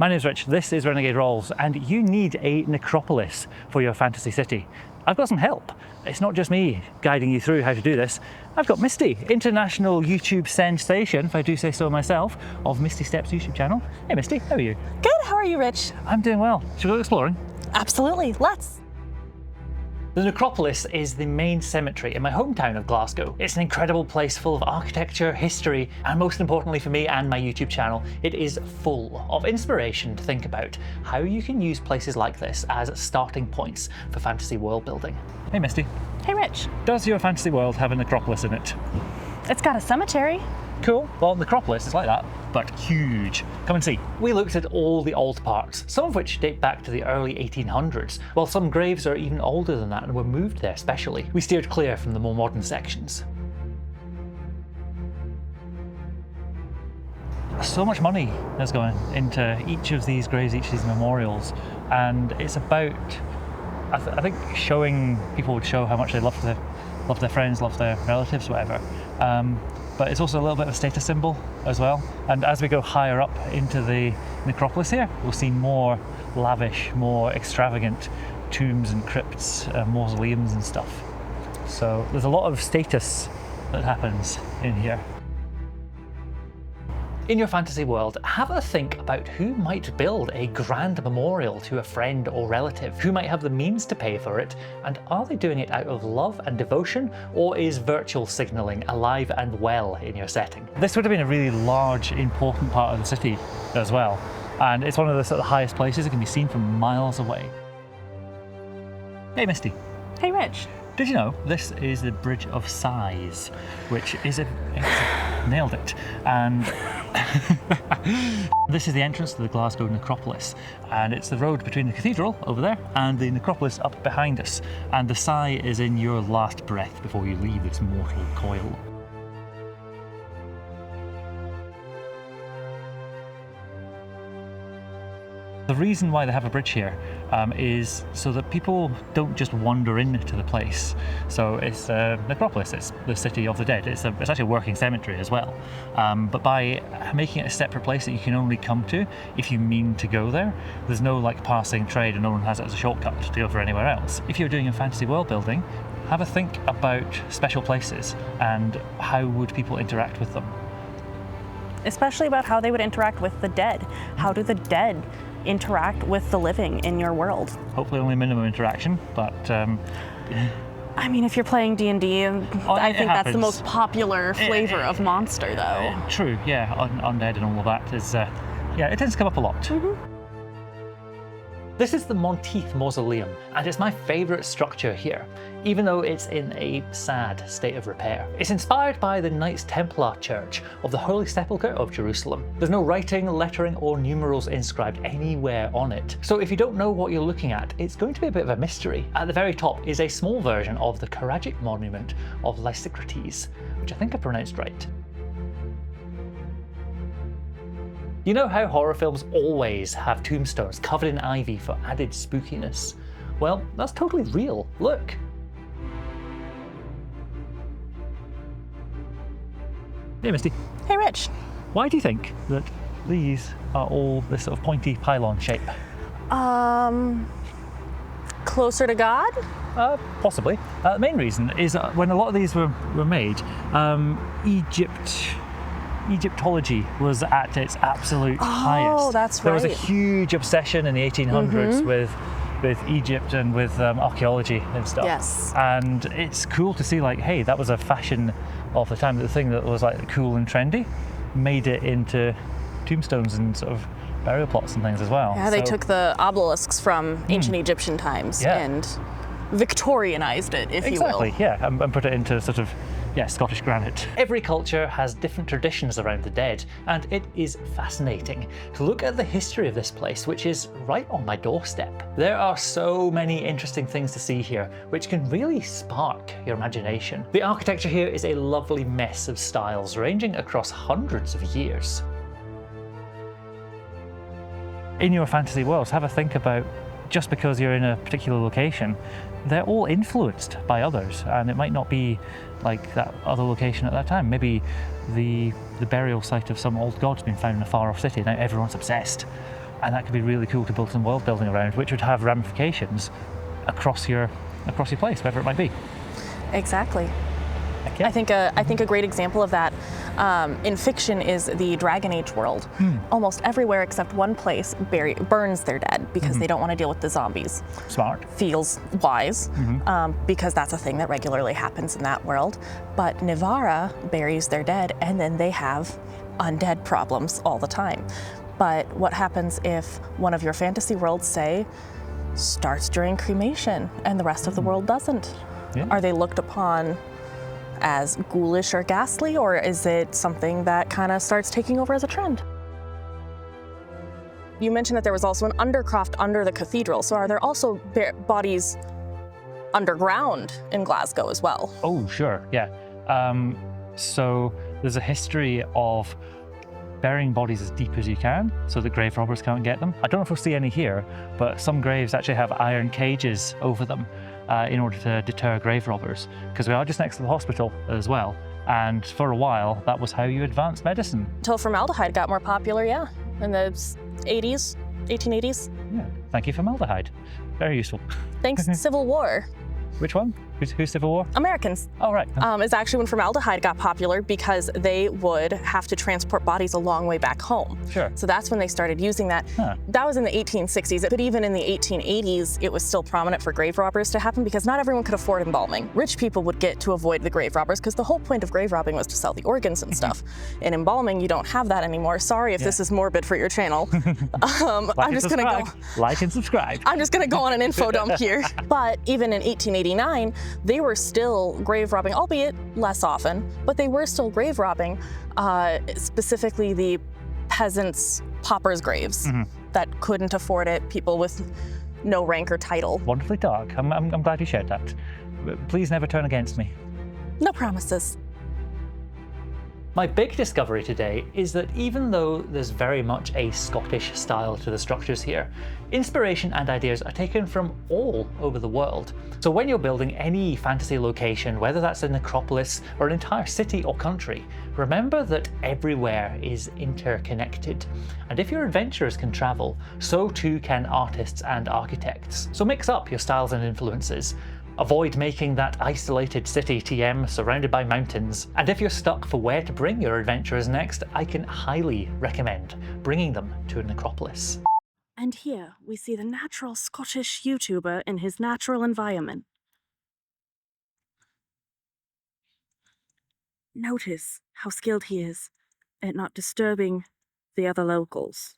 My name's Rich, this is Renegade Rolls, and you need a necropolis for your fantasy city. I've got some help. It's not just me guiding you through how to do this. I've got Misty, international YouTube sensation, if I do say so myself, of Misty Steps YouTube channel. Hey Misty, how are you? Good, how are you, Rich? I'm doing well. Should we go exploring? Absolutely, let's. The Necropolis is the main cemetery in my hometown of Glasgow. It's an incredible place full of architecture, history, and most importantly for me and my YouTube channel, it is full of inspiration to think about how you can use places like this as starting points for fantasy world building. Hey Misty. Hey Rich. Does your fantasy world have a necropolis in it? It's got a cemetery. Cool. Well, Necropolis is like that, but huge. Come and see. We looked at all the old parts, some of which date back to the early 1800s, while some graves are even older than that and were moved there specially. We steered clear from the more modern sections. So much money is going into each of these graves, each of these memorials, and it's about, I think showing, people would show how much they love their friends, love their relatives, whatever. But it's also a little bit of a status symbol as well. And as we go higher up into the necropolis here, we'll see more lavish, more extravagant tombs and crypts, mausoleums and stuff. So there's a lot of status that happens in here. In your fantasy world, have a think about who might build a grand memorial to a friend or relative, who might have the means to pay for it, and are they doing it out of love and devotion, or is virtual signalling alive and well in your setting? This would have been a really large, important part of the city as well, and it's one of the sort of highest places. It can be seen from miles away. Hey Misty. Hey Rich. Did you know this is the Bridge of Sighs, which is nailed it. And this is the entrance to the Glasgow Necropolis, and it's the road between the cathedral over there and the necropolis up behind us. And the sigh is in your last breath before you leave this mortal coil. The reason why they have a bridge here is so that people don't just wander into the place. So it's Necropolis, it's the city of the dead. It's actually a working cemetery as well. But by making it a separate place that you can only come to if you mean to go there, there's no like passing trade and no one has it as a shortcut to go for anywhere else. If you're doing a fantasy world building, have a think about special places and how would people interact with them. Especially about how they would interact with the dead. How do the dead interact with the living in your world? Hopefully only minimum interaction, but I mean, if you're playing D&D, I think that's the most popular flavor of monster, though. True, yeah, undead and all of that is, yeah, it tends to come up a lot. Mm-hmm. This is the Monteith Mausoleum, and it's my favourite structure here, even though it's in a sad state of repair. It's inspired by the Knights Templar Church of the Holy Sepulchre of Jerusalem. There's no writing, lettering, or numerals inscribed anywhere on it. So if you don't know what you're looking at, it's going to be a bit of a mystery. At the very top is a small version of the Karagic monument of Lysicrates, which I think I pronounced right. You know how horror films always have tombstones covered in ivy for added spookiness? Well, that's totally real. Look. Hey Misty. Hey Rich. Why do you think that these are all this sort of pointy pylon shape? Closer to God? Possibly. The main reason is when a lot of these were made, Egyptology was at its absolute highest. Oh, that's right. There was a huge obsession in the 1800s with Egypt and with archaeology and stuff. Yes. And it's cool to see like, hey, that was a fashion of the time. The thing that was like cool and trendy made it into tombstones and sort of burial plots and things as well. Yeah, they took the obelisks from ancient Egyptian times and Victorianized it, if you will. Exactly, yeah, and put it into sort of Scottish granite. Every culture has different traditions around the dead, and it is fascinating to look at the history of this place, which is right on my doorstep. There are so many interesting things to see here, which can really spark your imagination. The architecture here is a lovely mess of styles, ranging across hundreds of years. In your fantasy worlds, have a think about, just because you're in a particular location, they're all influenced by others, and it might not be like that other location at that time. Maybe the burial site of some old god's been found in a far off city, now everyone's obsessed. And that could be really cool to build some world building around, which would have ramifications across your place, wherever it might be. Exactly. Okay. I think a great example of that in fiction is the Dragon Age world. Almost everywhere except one place burns their dead because they don't want to deal with the zombies. Smart. Feels wise, because that's a thing that regularly happens in that world. But Nivara buries their dead, and then they have undead problems all the time. But what happens if one of your fantasy worlds, say, starts during cremation and the rest of the world doesn't? Yeah. Are they looked upon as ghoulish or ghastly, or is it something that kind of starts taking over as a trend? You mentioned that there was also an undercroft under the cathedral, so are there also bodies underground in Glasgow as well? Oh, sure, yeah. So there's a history of burying bodies as deep as you can so the grave robbers can't get them. I don't know if we'll see any here, but some graves actually have iron cages over them in order to deter grave robbers, because we are just next to the hospital as well. And for a while, that was how you advanced medicine. Until formaldehyde got more popular, yeah, in the 80s, 1880s. Yeah, thank you, formaldehyde. Very useful. Thanks to Civil War. Which one? Who's Civil War? Americans. Oh, right. Is actually when formaldehyde got popular because they would have to transport bodies a long way back home. Sure. So that's when they started using that. Huh. That was in the 1860s, but even in the 1880s, it was still prominent for grave robbers to happen because not everyone could afford embalming. Rich people would get to avoid the grave robbers because the whole point of grave robbing was to sell the organs and stuff. In embalming, you don't have that anymore. Sorry if this is morbid for your channel. I'm just gonna go. Like and subscribe. I'm just gonna go on an info dump here. But even in 1889, they were still grave robbing, albeit less often, but they were still grave robbing, specifically the peasants' paupers' graves that couldn't afford it, people with no rank or title. Wonderfully dark. I'm glad you shared that. Please never turn against me. No promises. My big discovery today is that even though there's very much a Scottish style to the structures here, inspiration and ideas are taken from all over the world. So when you're building any fantasy location, whether that's a necropolis or an entire city or country, remember that everywhere is interconnected. And if your adventurers can travel, so too can artists and architects. So mix up your styles and influences. Avoid making that isolated city TM surrounded by mountains. And if you're stuck for where to bring your adventurers next, I can highly recommend bringing them to a necropolis. And here we see the natural Scottish YouTuber in his natural environment. Notice how skilled he is at not disturbing the other locals.